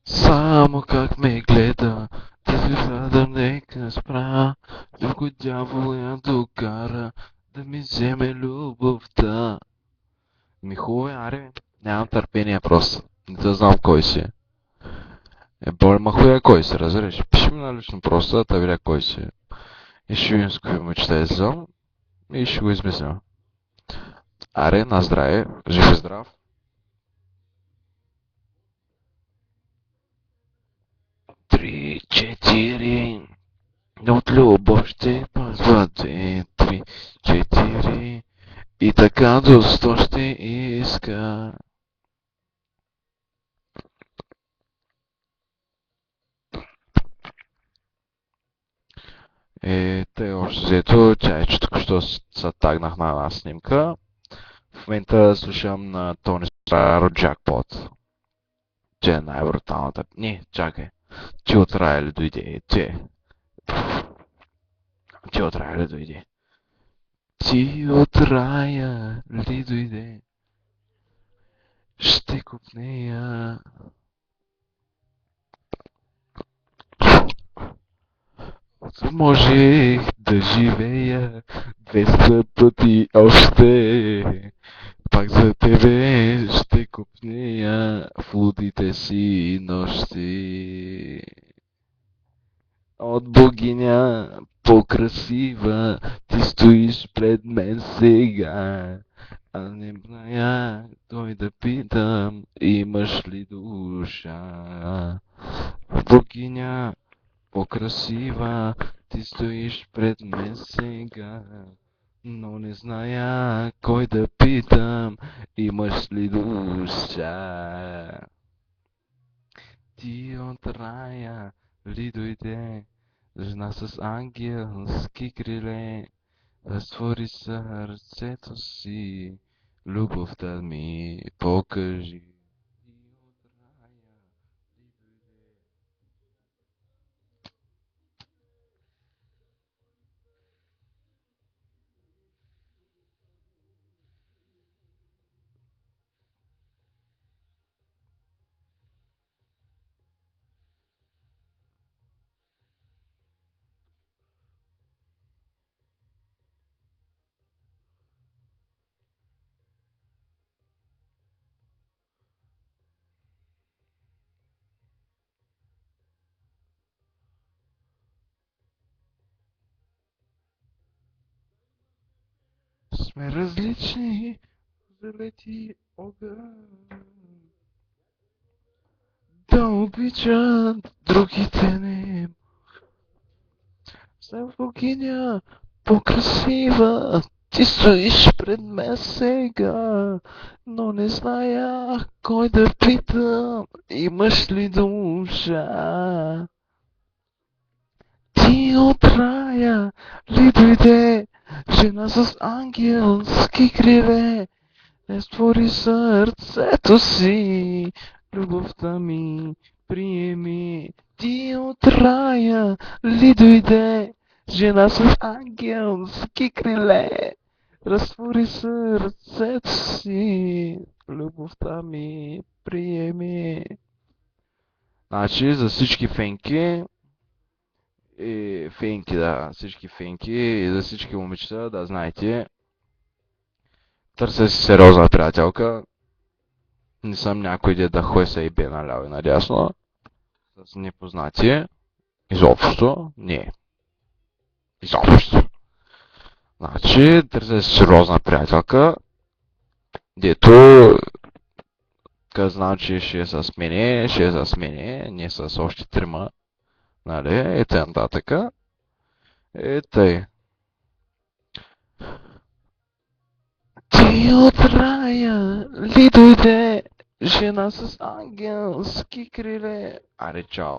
Само как ме гледа, да се задам нека спра, докато дявол я докара, да ми вземе любовта. Ми хубаво е, аре, нямам търпение просто. Не да знам кой си. Боля, ма хуя кой си, разбираш? Пиши ми на лично просто, да видя кой си. И ще видим с кои момичета излизам и ще го измислям. Аре, на здраве, жив и здрав. 3, 4. От любов ще пазва 2, 3, 4. И така до 100 ще иска. Тъй общо взето, чай, че току-що се тагнах на една снимка. В момента слушам на Тони Старо Джакпот. Че е най-бруталната. Не, чакай. Че от рая ли дойде? Че от рая ли дойде? Ти от рая ли дойде? Ще купнея. Можех да живея 200 пъти още. Пак за тебе ще купнея в лудите си нощи. От богиня по-красива ти стоиш пред мен сега. А не зная той да питам, имаш ли душа? Богиня по-красива ти стоиш пред мен сега. Но не зная кой да питам, имаш ли душа? Ти от рая ли дойде, жена с ангелски криле, разтвори сърцето си, любовта ми покажи. Ти от рая ли дойде. Сме различни, залети огън. Да обичат другите не. Съм богиня, по-красива, ти стоиш пред мен сега, но не зная кой да питам, имаш ли душа? Ти от рая ли дойде, жена с ангелски криле, не створи сърцето си, любовта ми приеми. Ти от рая ли дойде, жена с ангелски криле, разтвори сърцето си, любовта ми приеми. Значи за всички фенки, да, всички фенки и за всички момичета да знаете, търся си сериозна приятелка. Не съм някой де да хойса и бе наляво и надясно. С непознати. Изобщо. Не. Изобщо. Значи, търся си сериозна приятелка. Дето, къде знам, че ще е с мене, ще е с мене, не с още трима. Нали? И т.н. нататък. И тъй. Ти от рая ли дойде, жена с ангелски криле. Аре, чао.